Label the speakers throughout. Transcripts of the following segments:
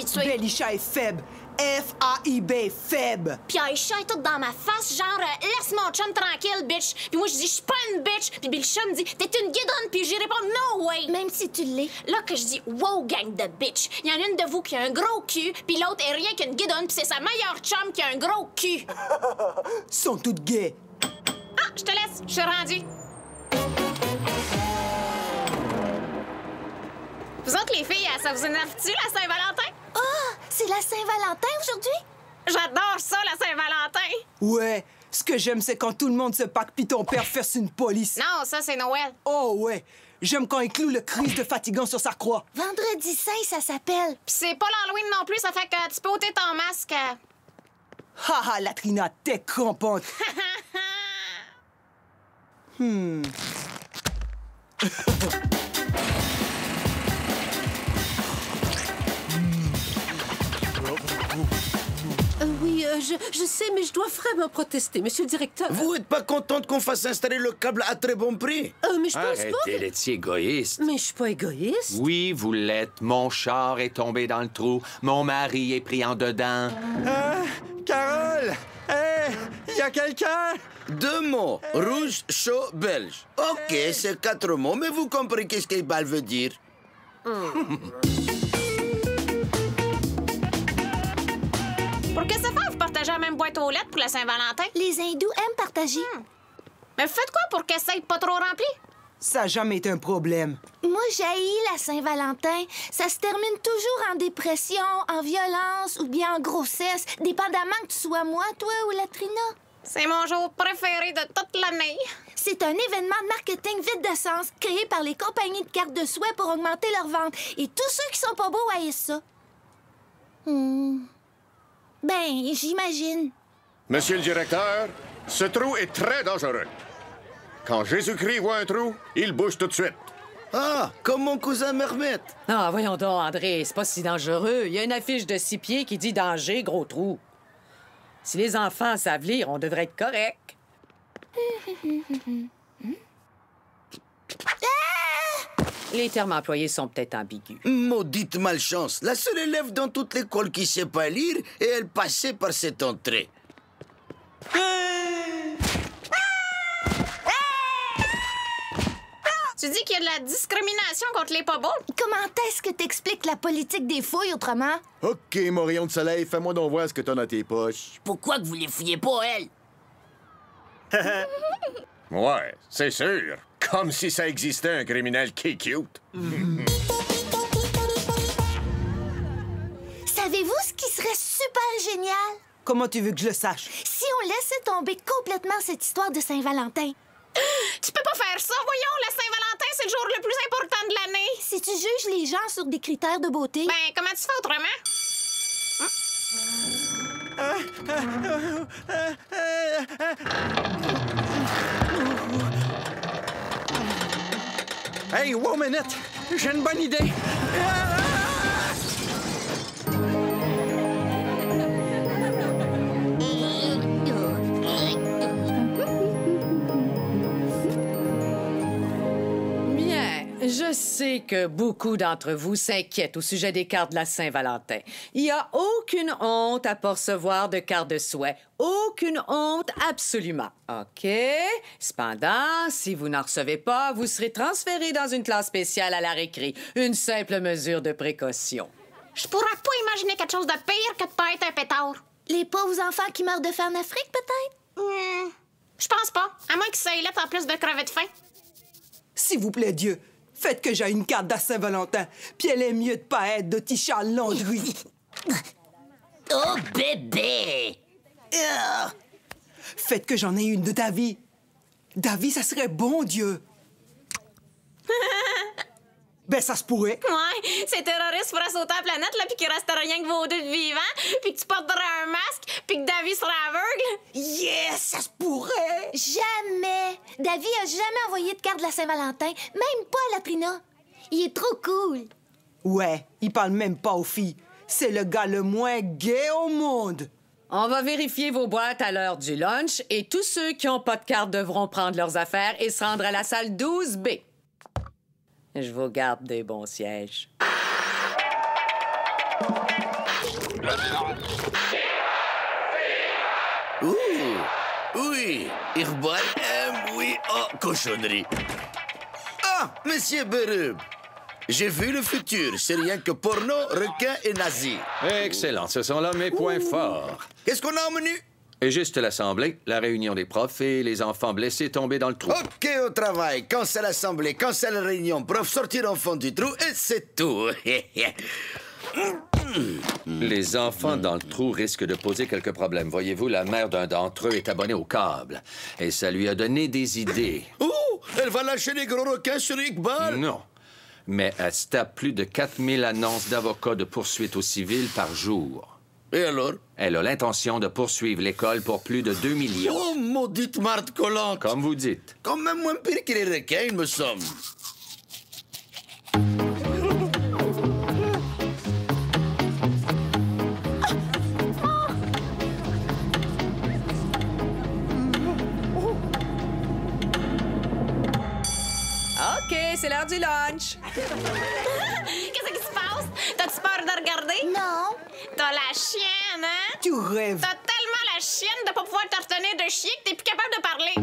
Speaker 1: habituée.
Speaker 2: Belisha est faible. F-A-I-B, faible.
Speaker 1: Puis Aïcha est toute dans ma face, genre, laisse mon chum tranquille, bitch. Puis moi, je dis, je suis pas une bitch. Puis Belisha me dit, t'es une guidonne. Puis j'y réponds, no way.
Speaker 3: Même si tu l'es.
Speaker 1: Là que je dis, wow, gang de bitch. Il y en a une de vous qui a un gros cul, puis l'autre est rien qu'une guidonne, puis c'est sa meilleure chum qui a un gros cul.
Speaker 2: Sont toutes gays.
Speaker 1: Ah, je te laisse, je suis rendue. Vous autres, les filles, ça vous énerve-tu, la Saint-Valentin?
Speaker 3: Ah, c'est la Saint-Valentin aujourd'hui?
Speaker 1: J'adore ça, la Saint-Valentin.
Speaker 2: Ouais, ce que j'aime, c'est quand tout le monde se pack pis ton père fait une police.
Speaker 1: Non, ça, c'est Noël.
Speaker 2: Oh ouais, j'aime quand il cloue le Christ de fatigant sur sa croix.
Speaker 3: Vendredi Saint, ça s'appelle.
Speaker 1: Puis c'est pas l'Halloween non plus, ça fait que tu peux ôter ton masque.
Speaker 2: Haha, Latrina, t'es crampante.
Speaker 4: Oui, je sais, mais je dois vraiment protester, monsieur le directeur.
Speaker 5: Vous êtes pas contente qu'on fasse installer le câble à très bon prix?
Speaker 4: Mais je pense pas
Speaker 6: Arrêtez
Speaker 4: que...
Speaker 6: d'être si égoïste.
Speaker 4: Mais je suis pas égoïste.
Speaker 6: Oui, vous l'êtes. Mon char est tombé dans le trou. Mon mari est pris en dedans.
Speaker 7: Carole! Hé! Y a quelqu'un?
Speaker 5: 2 mots. Rouge, chaud, belge. OK, c'est 4 mots, mais vous comprenez qu'est-ce que balle veut dire.
Speaker 1: Pour que ça fasse, vous partagez la même boîte aux lettres pour la Saint-Valentin?
Speaker 3: Les hindous aiment partager.
Speaker 1: Mais faites quoi pour que ça ait pas trop rempli?
Speaker 2: Ça a jamais été un problème.
Speaker 3: Moi, j'haïs la Saint-Valentin. Ça se termine toujours en dépression, en violence ou bien en grossesse, dépendamment que tu sois moi, toi ou Latrina.
Speaker 1: C'est mon jour préféré de toute l'année.
Speaker 3: C'est un événement de marketing vide de sens créé par les compagnies de cartes de souhait pour augmenter leurs ventes. Et tous ceux qui sont pas beaux haïssent ça. Ben, j'imagine.
Speaker 8: Monsieur le directeur, ce trou est très dangereux. Quand Jésus-Christ voit un trou, il bouge tout de suite.
Speaker 5: Ah, comme mon cousin Mermet.
Speaker 4: Ah, voyons donc, André, c'est pas si dangereux. Il y a une affiche de 6 pieds qui dit « Danger, gros trou ». Si les enfants savent lire, on devrait être correct. Les termes employés sont peut-être ambigus.
Speaker 5: Maudite malchance. La seule élève dans toute l'école qui sait pas lire et elle passait par cette entrée.
Speaker 1: Tu dis qu'il y a de la discrimination contre les pas beaux?
Speaker 3: Comment est-ce que t'expliques la politique des fouilles autrement?
Speaker 8: OK, mon rayon de soleil, fais-moi donc voir ce que t'as dans tes poches.
Speaker 9: Pourquoi que vous les fouillez pas, elle?
Speaker 8: Ouais, c'est sûr. Comme si ça existait un criminel qui est cute.
Speaker 3: Savez-vous ce qui serait super génial?
Speaker 2: Comment tu veux que je le sache?
Speaker 3: Si on laissait tomber complètement cette histoire de Saint-Valentin.
Speaker 1: Tu peux pas faire ça, voyons! La Saint-Valentin, c'est le jour le plus important de l'année!
Speaker 3: Si tu juges les gens sur des critères de beauté...
Speaker 1: Ben, comment tu fais autrement?
Speaker 7: Hey, wow, minute! J'ai une bonne idée!
Speaker 4: Bien, je sais que beaucoup d'entre vous s'inquiètent au sujet des cartes de la Saint-Valentin. Il n'y a aucune honte à pas recevoir de cartes de souhait. Aucune honte, absolument. OK? Cependant, si vous n'en recevez pas, vous serez transféré dans une classe spéciale à la récré. Une simple mesure de précaution.
Speaker 1: Je pourrais pas imaginer quelque chose de pire que de pas être un pétard.
Speaker 3: Les pauvres enfants qui meurent de faim en Afrique, peut-être?
Speaker 1: Je pense pas. À moins qu'ils soient lettres en plus de crever de faim.
Speaker 2: S'il vous plaît, Dieu, faites que j'ai une carte de Saint-Valentin, puis elle est mieux de pas être de Tisha Landry.
Speaker 9: Oh, bébé!
Speaker 2: Faites que j'en ai une de Davy. Davy, ça serait bon, Dieu. Ben, ça se pourrait.
Speaker 1: Ouais, ces terroristes pourraient sauter la planète, là, puis qu'il reste rien que vos deux de vivants, puis que tu porterais un masque, puis que Davy serait aveugle.
Speaker 2: Yes, ça se pourrait.
Speaker 3: Jamais! Davy a jamais envoyé de carte de la Saint-Valentin, même pas à Latrina. Il est trop cool.
Speaker 2: Ouais, il parle même pas aux filles. C'est le gars le moins gay au monde.
Speaker 4: On va vérifier vos boîtes à l'heure du lunch et tous ceux qui n'ont pas de carte devront prendre leurs affaires et se rendre à la salle 12B. Je vous garde des bons sièges.
Speaker 5: Ouh, oui, Iqbal aime, oui, oh, cochonnerie. Ah, monsieur Berub, j'ai vu le futur. C'est rien que porno, requin et nazi.
Speaker 6: Excellent, ce sont là mes points forts.
Speaker 5: Qu'est-ce qu'on a au menu?
Speaker 6: Et juste l'assemblée, la réunion des profs et les enfants blessés tombés dans le trou.
Speaker 5: OK, au travail. Quand c'est l'assemblée, quand c'est la réunion, prof, sortir en fond du trou et c'est tout.
Speaker 6: Les enfants dans le trou risquent de poser quelques problèmes. Voyez-vous, la mère d'un d'entre eux est abonnée au câble. Et ça lui a donné des idées.
Speaker 5: Oh, elle va lâcher des gros requins sur Iqbal?
Speaker 6: Non. Mais elle se tape plus de 4000 annonces d'avocats de poursuite au civil par jour.
Speaker 5: Et alors?
Speaker 6: Elle a l'intention de poursuivre l'école pour plus de 2 millions.
Speaker 5: Oh, maudite marde collante!
Speaker 6: Comme vous dites.
Speaker 5: Quand même moins pire que les requins, il me semble.
Speaker 4: OK, c'est l'heure du lunch.
Speaker 1: Qu'est-ce qui se passe? T'as-tu peur de regarder?
Speaker 3: Non.
Speaker 1: T'as la chienne, hein?
Speaker 2: Tu rêves.
Speaker 1: T'as tellement la chienne de pas pouvoir te retenir de chier que t'es plus capable de parler.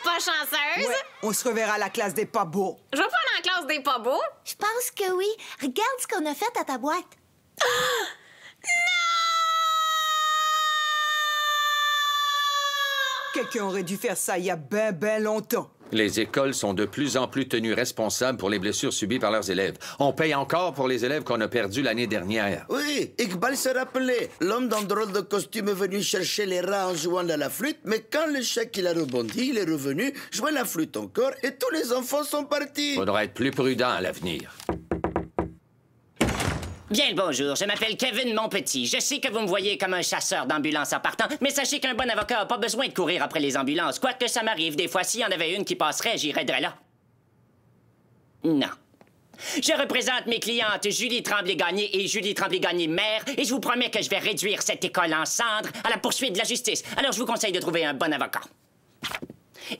Speaker 1: Pas chanceuse?
Speaker 2: Ouais, on se reverra à la classe des pas beaux.
Speaker 1: Je vais pas aller en classe des pas beaux.
Speaker 3: Je pense que oui. Regarde ce qu'on a fait à ta boîte.
Speaker 2: Quelqu'un aurait dû faire ça il y a ben longtemps.
Speaker 6: Les écoles sont de plus en plus tenues responsables pour les blessures subies par leurs élèves. On paye encore pour les élèves qu'on a perdus l'année dernière.
Speaker 5: Oui, Iqbal se rappelait. L'homme dans drôle de costume est venu chercher les rats en jouant de la flûte, mais quand le chèque il a rebondi, il est revenu, jouer la flûte encore, et tous les enfants sont partis.
Speaker 6: Faudra être plus prudent à l'avenir.
Speaker 9: Bien le bonjour, je m'appelle Kevin Monpetit. Je sais que vous me voyez comme un chasseur d'ambulances en partant, mais sachez qu'un bon avocat n'a pas besoin de courir après les ambulances. Quoique ça m'arrive, des fois, s'il y en avait une qui passerait, j'irais de là. Non. Je représente mes clientes Julie Tremblay-Gagné et Julie Tremblay-Gagné mère, et je vous promets que je vais réduire cette école en cendres à la poursuite de la justice. Alors je vous conseille de trouver un bon avocat.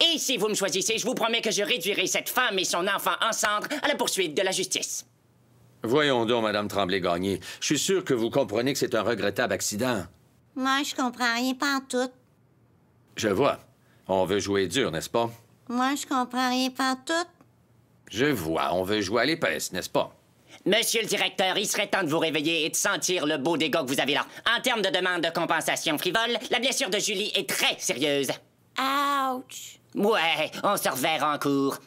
Speaker 9: Et si vous me choisissez, je vous promets que je réduirai cette femme et son enfant en cendres à la poursuite de la justice.
Speaker 6: Voyons donc, Madame Tremblay-Gagné. Je suis sûr que vous comprenez que c'est un regrettable accident.
Speaker 10: Moi, je comprends rien pantoute.
Speaker 6: Je vois. On veut jouer dur, n'est-ce pas?
Speaker 10: Moi, je comprends rien pantoute.
Speaker 6: Je vois. On veut jouer à l'épaisse, n'est-ce pas?
Speaker 9: Monsieur le directeur, il serait temps de vous réveiller et de sentir le beau dégât que vous avez là. En termes de demande de compensation frivole, la blessure de Julie est très sérieuse.
Speaker 10: Ouch!
Speaker 9: Ouais, on se reverra en cours.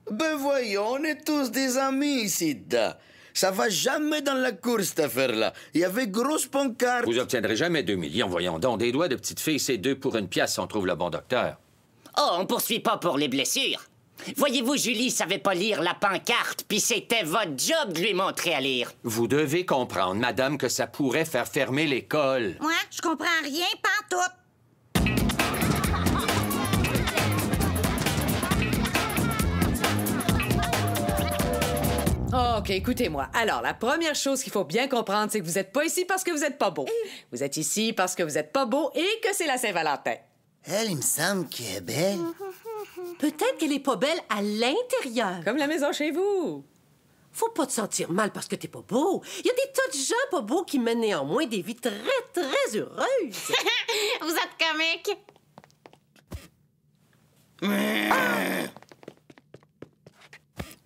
Speaker 5: Ben voyons, on est tous des amis ici, da. Ça va jamais dans la cour, cette affaire-là. Il y avait grosse pancarte.
Speaker 6: Vous obtiendrez jamais 2 millions, voyons donc. Des doigts de petite fille, c'est 2 pour 1 pièce si on trouve le bon docteur.
Speaker 9: Oh, on poursuit pas pour les blessures. Voyez-vous, Julie savait pas lire la pancarte, puis c'était votre job de lui montrer à lire.
Speaker 6: Vous devez comprendre, madame, que ça pourrait faire fermer l'école.
Speaker 10: Moi, je comprends rien pantoute.
Speaker 4: OK, écoutez-moi. Alors, la première chose qu'il faut bien comprendre, c'est que vous n'êtes pas ici parce que vous n'êtes pas beau. Vous êtes ici parce que vous n'êtes pas beau et que c'est la Saint-Valentin.
Speaker 11: Elle, il me semble qu'elle est belle.
Speaker 12: Peut-être qu'elle est pas belle à l'intérieur.
Speaker 4: Comme la maison chez vous.
Speaker 12: Faut pas te sentir mal parce que t'es pas beau. Il y a des tas de gens pas beaux qui mènent néanmoins des vies très, très heureuses.
Speaker 1: Vous êtes comique.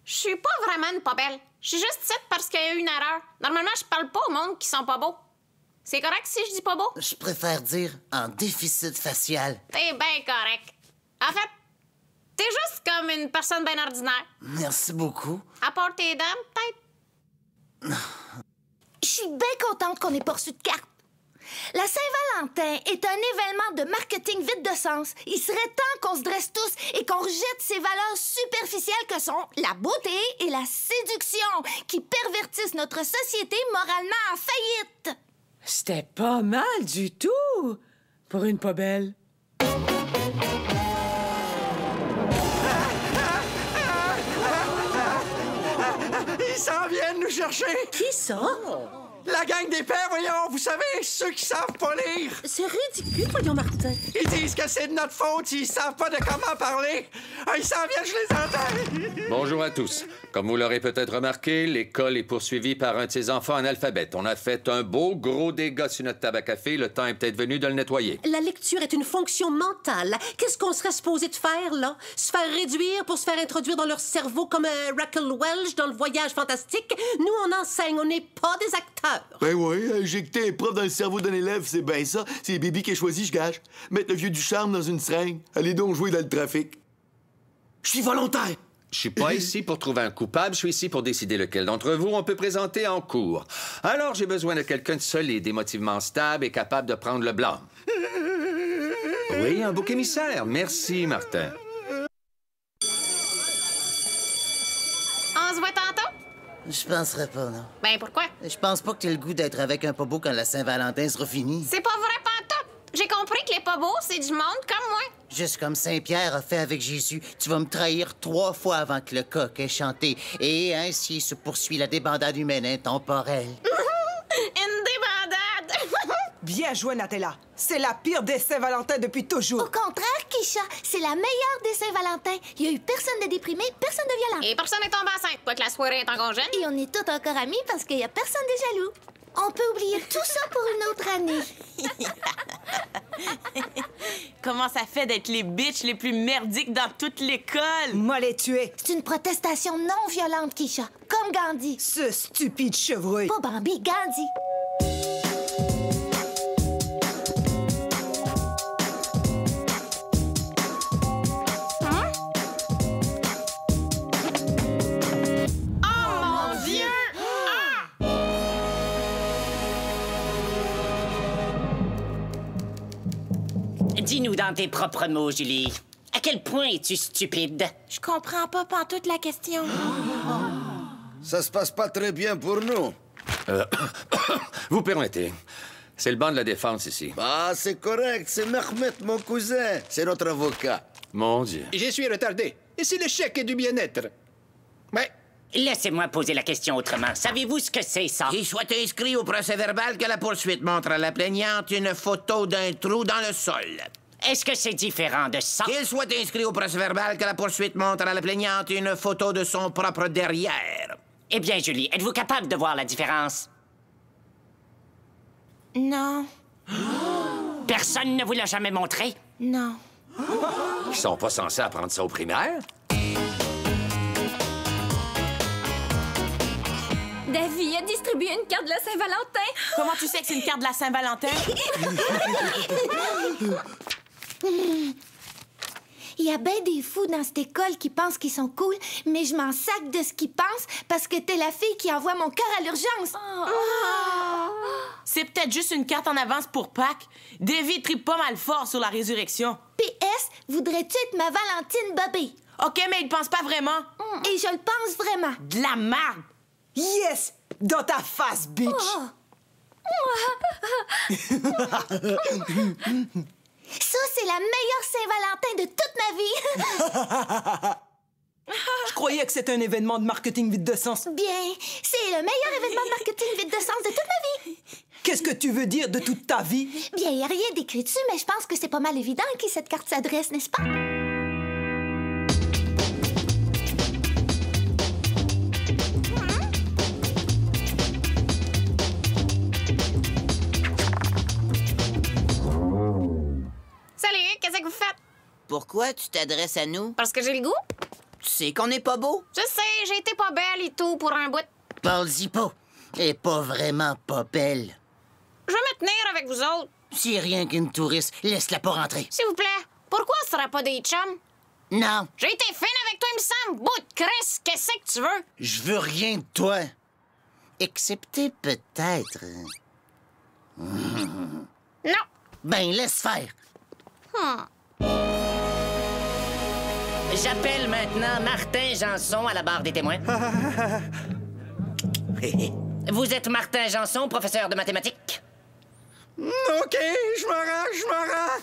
Speaker 1: Je suis pas vraiment une pas belle. Je suis juste ici parce qu'il y a eu une erreur. Normalement, je parle pas au monde qui sont pas beaux. C'est correct si je dis pas beau?
Speaker 11: Je préfère dire en déficit facial.
Speaker 1: T'es bien correct. En fait, t'es juste comme une personne bien ordinaire.
Speaker 11: Merci beaucoup.
Speaker 1: À part tes dents, peut-être.
Speaker 3: Je suis bien contente qu'on ait pas reçu de carte. La Saint-Valentin est un événement de marketing vide de sens. Il serait temps qu'on se dresse tous et qu'on rejette ces valeurs superficielles que sont la beauté et la séduction qui pervertissent notre société moralement en faillite.
Speaker 4: C'était pas mal du tout pour une pas belle.
Speaker 7: Ils s'en viennent nous chercher!
Speaker 12: Qui ça?
Speaker 7: La gang des pères, voyons, vous savez, ceux qui savent pas lire.
Speaker 12: C'est ridicule, voyons, Martin.
Speaker 7: Ils disent que c'est de notre faute s'ils savent pas de comment parler. Ah, ils s'en viennent, je les entends.
Speaker 6: Bonjour à tous. Comme vous l'aurez peut-être remarqué, l'école est poursuivie par un de ses enfants analphabète. On a fait un beau gros dégât sur notre table à café. Le temps est peut-être venu de le nettoyer.
Speaker 12: La lecture est une fonction mentale. Qu'est-ce qu'on serait supposé de faire, là? Se faire réduire pour se faire introduire dans leur cerveau comme Raquel Welch dans le Voyage fantastique? Nous, on enseigne, on n'est pas des acteurs.
Speaker 13: Ben ouais, injecter un prof dans le cerveau d'un élève, c'est bien ça. C'est Bibi qui a choisi, je gage. Mettre le vieux du charme dans une seringue. Allez donc jouer dans le trafic. Je suis volontaire.
Speaker 6: Je suis pas ici pour trouver un coupable, je suis ici pour décider lequel d'entre vous on peut présenter en cours. Alors, j'ai besoin de quelqu'un de solide, émotivement stable et capable de prendre le blâme. Oui, un bouc émissaire. Merci, Martin.
Speaker 1: On se voit tantôt?
Speaker 11: Je penserais pas, non.
Speaker 1: Ben, pourquoi?
Speaker 11: Je pense pas que t'aies le goût d'être avec un pas beau quand la Saint-Valentin sera finie.
Speaker 1: C'est pas vrai pantoute. J'ai compris que les pas beaux, c'est du monde comme moi.
Speaker 11: Juste comme Saint-Pierre a fait avec Jésus, tu vas me trahir 3 fois avant que le coq ait chanté. Et ainsi se poursuit la débandade humaine intemporelle.
Speaker 1: Une débandade!
Speaker 2: Bien joué, Natella. C'est la pire des Saint-Valentin depuis toujours.
Speaker 3: Au contraire, Keisha, c'est la meilleure des Saint-Valentin. Il y a eu personne de déprimé, personne de violent.
Speaker 1: Et personne n'est tombé enceinte, quoique la soirée est encore jeune.
Speaker 3: Et on est tous encore amis parce qu'il y a personne de jaloux. On peut oublier tout ça pour une autre année.
Speaker 14: Comment ça fait d'être les bitches les plus merdiques dans toute l'école?
Speaker 2: Moi les tuer.
Speaker 3: C'est une protestation non violente, Keisha. Comme Gandhi.
Speaker 2: Ce stupide chevreuil.
Speaker 3: Pas Bambi, Gandhi.
Speaker 9: Dis-nous dans tes propres mots, Julie. À quel point es-tu stupide?
Speaker 14: Je comprends pas pantoute la question.
Speaker 5: Ça se passe pas très bien pour nous.
Speaker 6: Vous permettez. C'est le banc de la défense ici.
Speaker 5: Ah, c'est correct. C'est Mehmet, mon cousin. C'est notre avocat.
Speaker 6: Mon Dieu.
Speaker 7: Je suis retardé. Et c'est le chèque du bien-être. Ouais.
Speaker 9: Laissez-moi poser la question autrement. Savez-vous ce que c'est, ça?
Speaker 11: Qu'il soit inscrit au procès-verbal que la poursuite montre à la plaignante une photo d'un trou dans le sol.
Speaker 9: Est-ce que c'est différent de ça?
Speaker 11: Qu'il soit inscrit au procès-verbal que la poursuite montre à la plaignante une photo de son propre derrière.
Speaker 9: Eh bien, Julie, êtes-vous capable de voir la différence?
Speaker 14: Non.
Speaker 9: Personne ne vous l'a jamais montré?
Speaker 14: Non.
Speaker 6: Ils sont pas censés apprendre ça au primaire?
Speaker 15: Davy a distribué une carte de la Saint-Valentin.
Speaker 14: Comment tu sais que c'est une carte de la Saint-Valentin?
Speaker 3: Il y a bien des fous dans cette école qui pensent qu'ils sont cool, mais je m'en sac de ce qu'ils pensent parce que t'es la fille qui envoie mon cœur à l'urgence.
Speaker 14: C'est peut-être juste une carte en avance pour Pâques. Davy tripe pas mal fort sur la résurrection.
Speaker 3: PS, voudrais-tu être ma Valentine Bobby?
Speaker 14: OK, mais il pense pas vraiment.
Speaker 3: Et je le pense vraiment.
Speaker 14: De la merde!
Speaker 2: Yes! Dans ta face, bitch!
Speaker 3: Ça, c'est la meilleure Saint-Valentin de toute ma vie.
Speaker 2: Je croyais que c'était un événement de marketing vide de sens.
Speaker 3: Bien, c'est le meilleur événement de marketing vide de sens de toute ma vie.
Speaker 2: Qu'est-ce que tu veux dire de toute ta vie?
Speaker 3: Bien, il n'y a rien d'écrit dessus, mais je pense que c'est pas mal évident à qui cette carte s'adresse, n'est-ce pas?
Speaker 1: Salut, qu'est-ce que vous faites?
Speaker 11: Pourquoi tu t'adresses à nous?
Speaker 1: Parce que j'ai le goût.
Speaker 11: Tu sais qu'on n'est pas beau?
Speaker 1: Je sais, j'ai été pas belle et tout pour un bout.
Speaker 11: Parle-y pas. Elle est pas vraiment pas belle.
Speaker 1: Je vais me tenir avec vous autres.
Speaker 11: C'est rien qu'une touriste. Laisse-la pas rentrer.
Speaker 1: S'il vous plaît, pourquoi ce serait pas des chums?
Speaker 11: Non.
Speaker 1: J'ai été fine avec toi, il me semble. Bout de Chris, qu'est-ce que tu veux?
Speaker 11: Je veux rien de toi. Excepté peut-être...
Speaker 1: Non.
Speaker 11: Ben, laisse faire.
Speaker 9: J'appelle maintenant Martin Janson à la barre des témoins. Vous êtes Martin Janson, professeur de mathématiques?
Speaker 7: OK, je me rends.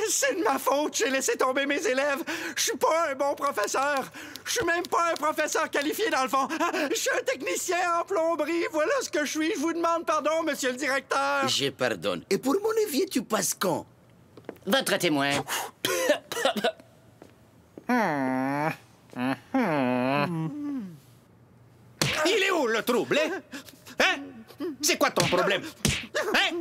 Speaker 7: C'est de ma faute, j'ai laissé tomber mes élèves. Je suis pas un bon professeur. Je suis même pas un professeur qualifié, dans le fond. Je suis un technicien en plomberie. Voilà ce que je suis. Je vous demande pardon, monsieur le directeur.
Speaker 5: Je pardonne. Et pour mon évier, tu passes quand?
Speaker 9: Votre témoin.
Speaker 8: Il est où, le trouble, hein? Hein? C'est quoi ton problème? Hein?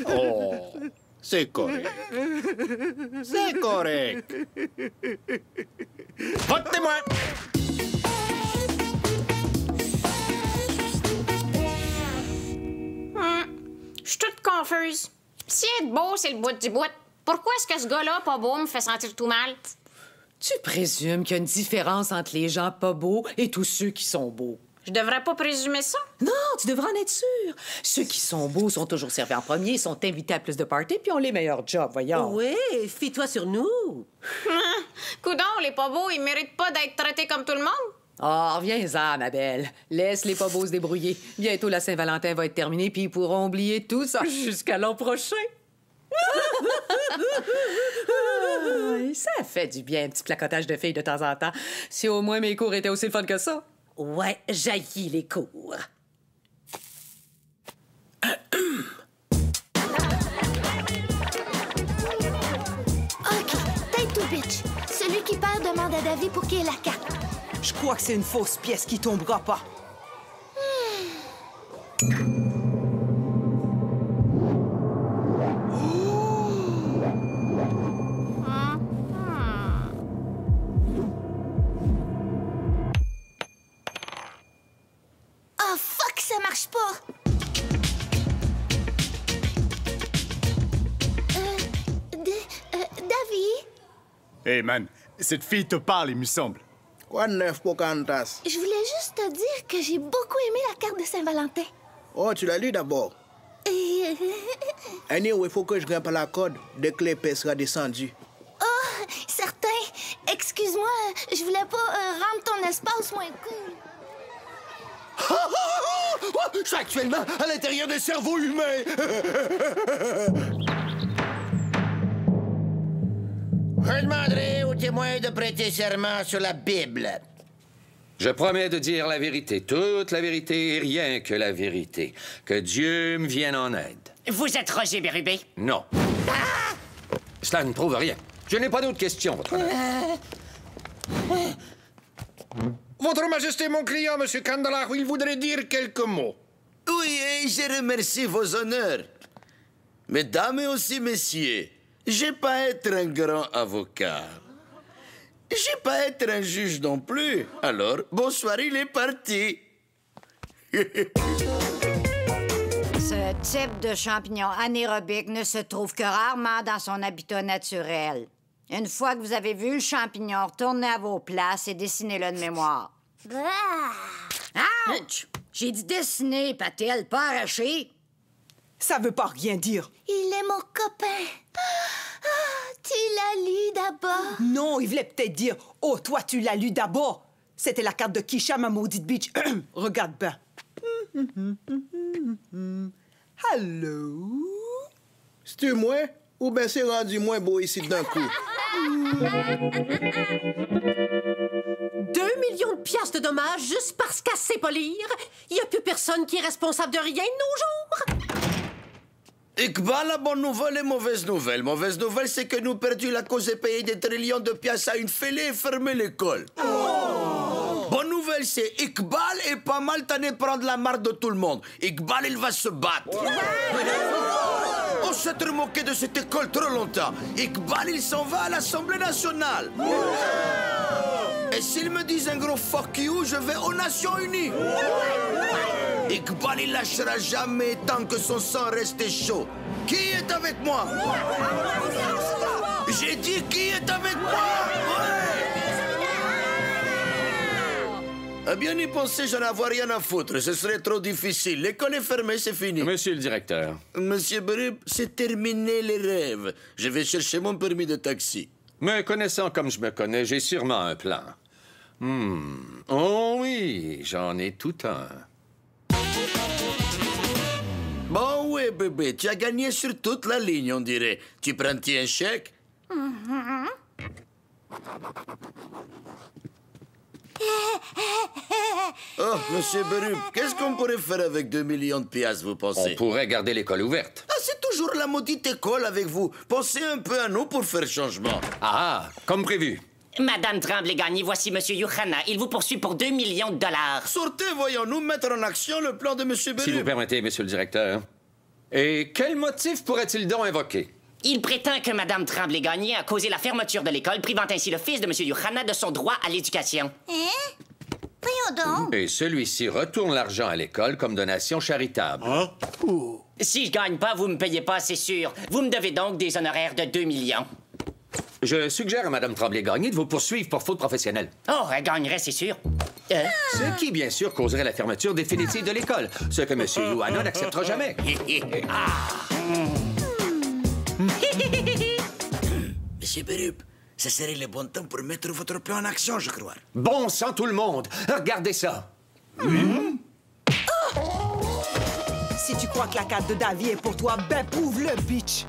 Speaker 8: Oh, c'est correct. C'est correct. Votre témoin!
Speaker 1: Je suis toute confuse. Si être beau, c'est le bout du bout, pourquoi est-ce que ce gars-là, pas beau, me fait sentir tout mal?
Speaker 4: Tu présumes qu'il y a une différence entre les gens pas beaux et tous ceux qui sont beaux.
Speaker 1: Je devrais pas présumer ça?
Speaker 4: Non, tu devrais en être sûr. Ceux qui sont beaux sont toujours servis en premier, sont invités à plus de parties puis ont les meilleurs jobs, voyons.
Speaker 12: Oui, fie-toi sur nous.
Speaker 1: Coudon, les pas beaux, ils méritent pas d'être traités comme tout le monde?
Speaker 4: Oh, reviens-en, ma belle. Laisse les pas beaux se débrouiller. Bientôt, la Saint-Valentin va être terminée puis ils pourront oublier tout ça jusqu'à l'an prochain. Ça fait du bien, un petit placotage de filles de temps en temps. Si au moins mes cours étaient aussi le fun que ça.
Speaker 12: Ouais, j'haïs les cours.
Speaker 3: OK, tête to bitch. Celui qui perd demande à Davy pour qu'il ait la carte.
Speaker 2: Je crois que c'est une fausse pièce qui tombera pas.
Speaker 3: Oh, fuck, ça marche pas! Davy?
Speaker 16: Hey man, cette fille te parle, il me semble.
Speaker 17: Quoi de neuf, Pocahontas?
Speaker 3: Je voulais juste te dire que j'ai beaucoup aimé la carte de Saint-Valentin.
Speaker 17: Oh, tu l'as lu d'abord? Anyway, il faut que je grimpe à la corde dès que l'épée sera descendue.
Speaker 3: Oh, certain. Excuse-moi, je voulais pas rendre ton espace moins cool.
Speaker 13: Je suis actuellement à l'intérieur d'un cerveau humain.
Speaker 11: Je demanderai au témoin de prêter serment sur la Bible.
Speaker 6: Je promets de dire la vérité, toute la vérité et rien que la vérité. Que Dieu me vienne en aide.
Speaker 9: Vous êtes Roger Bérubé?
Speaker 6: Non. Cela ne prouve rien. Je n'ai pas d'autres questions, votre honneur.
Speaker 8: Votre Majesté, mon client, Monsieur Candelare, il voudrait dire quelques mots.
Speaker 5: Oui, et je remercie vos honneurs. Mesdames et aussi messieurs, j'ai pas être un grand avocat. J'ai pas être un juge non plus. Alors, bonsoir, il est parti.
Speaker 10: Ce type de champignon anaérobique ne se trouve que rarement dans son habitat naturel. Une fois que vous avez vu le champignon, retournez à vos places et dessinez-le de mémoire. Ouch! J'ai dit dessiner, Patel, pas arracher.
Speaker 2: Ça veut pas rien dire.
Speaker 3: Il est mon copain. Tu l'as lu d'abord?
Speaker 2: Non, il voulait peut-être dire « Oh, toi, tu l'as lu d'abord ». C'était la carte de Kisha, ma maudite bitch. Regarde bien. Hello?
Speaker 17: C'est-tu moi? Ou bien c'est rendu moins beau ici d'un coup?
Speaker 12: 2 millions de piastres de dommages juste parce qu'à sait pas lire. Il n'y a plus personne qui est responsable de rien de nos jours.
Speaker 5: Iqbal, la bonne nouvelle et mauvaise nouvelle. Mauvaise nouvelle, c'est que nous perdu la cause et payé des trillions de piastres à une fêlée et fermé l'école. Bonne nouvelle, c'est Iqbal est pas mal tanné prendre la marque de tout le monde. Iqbal, il va se battre. On s'est trop moqué de cette école trop longtemps. Iqbal, il s'en va à l'Assemblée nationale. Et s'ils me disent un gros fuck you, je vais aux Nations Unies. Iqbal, il lâchera jamais tant que son sang reste chaud. Qui est avec moi? J'ai dit qui est avec moi? À bien y penser, j'en avais rien à foutre. Ce serait trop difficile. L'école est fermée, c'est fini.
Speaker 6: Monsieur le directeur.
Speaker 5: Monsieur Berub, c'est terminé les rêves. Je vais chercher mon permis de taxi.
Speaker 6: Me connaissant comme je me connais, j'ai sûrement un plan. Oh oui, j'en ai tout un.
Speaker 5: Hé, bébé, tu as gagné sur toute la ligne, on dirait. Tu prends-tu un chèque? Oh, monsieur Berube, qu'est-ce qu'on pourrait faire avec 2 millions de piastres, vous pensez?
Speaker 6: On pourrait garder l'école ouverte.
Speaker 5: Ah, c'est toujours la maudite école avec vous. Pensez un peu à nous pour faire changement.
Speaker 6: Ah, comme prévu.
Speaker 9: Madame Tremblay-Gagné, voici Monsieur Yuhana. Il vous poursuit pour 2 millions de dollars.
Speaker 5: Sortez, voyons-nous mettre en action le plan de monsieur Berube.
Speaker 6: Si vous permettez, monsieur le directeur. Et quel motif pourrait-il donc invoquer?
Speaker 9: Il prétend que Madame Tremblay-Gagné a causé la fermeture de l'école, privant ainsi le fils de Monsieur Yuhana de son droit à l'éducation.
Speaker 3: Hein? Voyons donc.
Speaker 6: Et celui-ci retourne l'argent à l'école comme donation charitable.
Speaker 17: Hein?
Speaker 9: Si je gagne pas, vous me payez pas, c'est sûr. Vous me devez donc des honoraires de 2 millions.
Speaker 6: Je suggère à Mme Tremblay-Gagné de vous poursuivre pour faute professionnelle.
Speaker 9: Oh, elle gagnerait, c'est sûr.
Speaker 6: Ce qui, bien sûr, causerait la fermeture définitive de l'école, ce que M. Yuhana n'acceptera jamais.
Speaker 5: Monsieur Berube, ce serait le bon temps pour mettre votre plan en action, je crois.
Speaker 6: Bon sang, tout le monde! Regardez ça!
Speaker 2: Si tu crois que la carte de Davy est pour toi, ben prouve-le, bitch!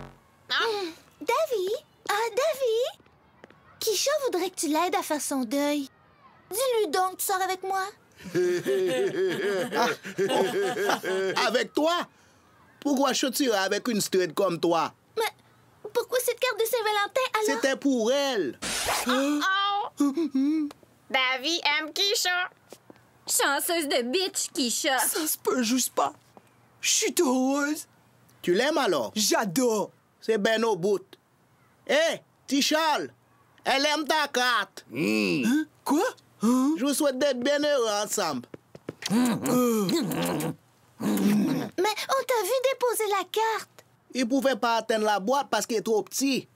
Speaker 3: Davy? Ah, Davy? Kisha voudrait que tu l'aides à faire son deuil. Dis-lui donc, tu sors avec moi.
Speaker 17: Avec toi? Pourquoi je tirais avec une straight comme toi?
Speaker 3: Mais pourquoi cette carte de Saint-Valentin, alors?
Speaker 17: C'était pour elle.
Speaker 1: Davy aime Kisha.
Speaker 15: Chanceuse de bitch, Kisha.
Speaker 2: Ça se peut juste pas. Je suis heureuse.
Speaker 17: Tu l'aimes alors?
Speaker 2: J'adore.
Speaker 17: C'est ben au bout. Hé, petit Charles, elle aime ta carte.
Speaker 2: Hein? Quoi? Hein?
Speaker 17: Je vous souhaite d'être bien heureux ensemble.
Speaker 3: Mais on t'a vu déposer la carte.
Speaker 17: Il pouvait pas atteindre la boîte parce qu'il est trop petit.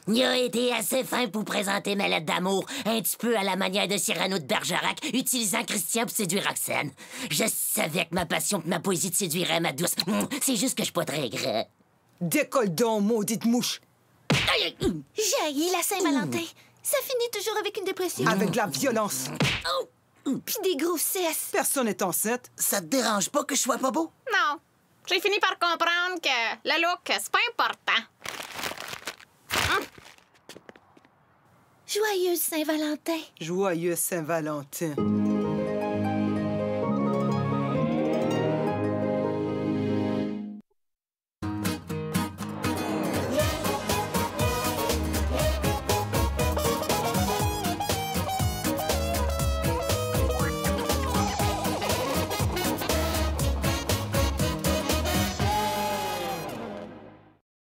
Speaker 18: Il a été assez fin pour présenter ma lettre d'amour, un petit peu à la manière de Cyrano de Bergerac, utilisant Christian pour séduire Roxane. Je savais que ma passion et ma poésie te séduiraient, ma douce. C'est juste que je suis pas très gras.
Speaker 2: Décolle donc, maudite mouche.
Speaker 3: J'ai la Saint-Valentin. Ça finit toujours avec une dépression.
Speaker 2: Avec de la violence.
Speaker 3: Puis des grossesses.
Speaker 2: Personne n'est enceinte.
Speaker 11: Ça te dérange pas que je sois pas beau?
Speaker 1: Non. J'ai fini par comprendre que le look, c'est pas important.
Speaker 3: Joyeuse Saint-Valentin.
Speaker 2: Joyeux Saint-Valentin.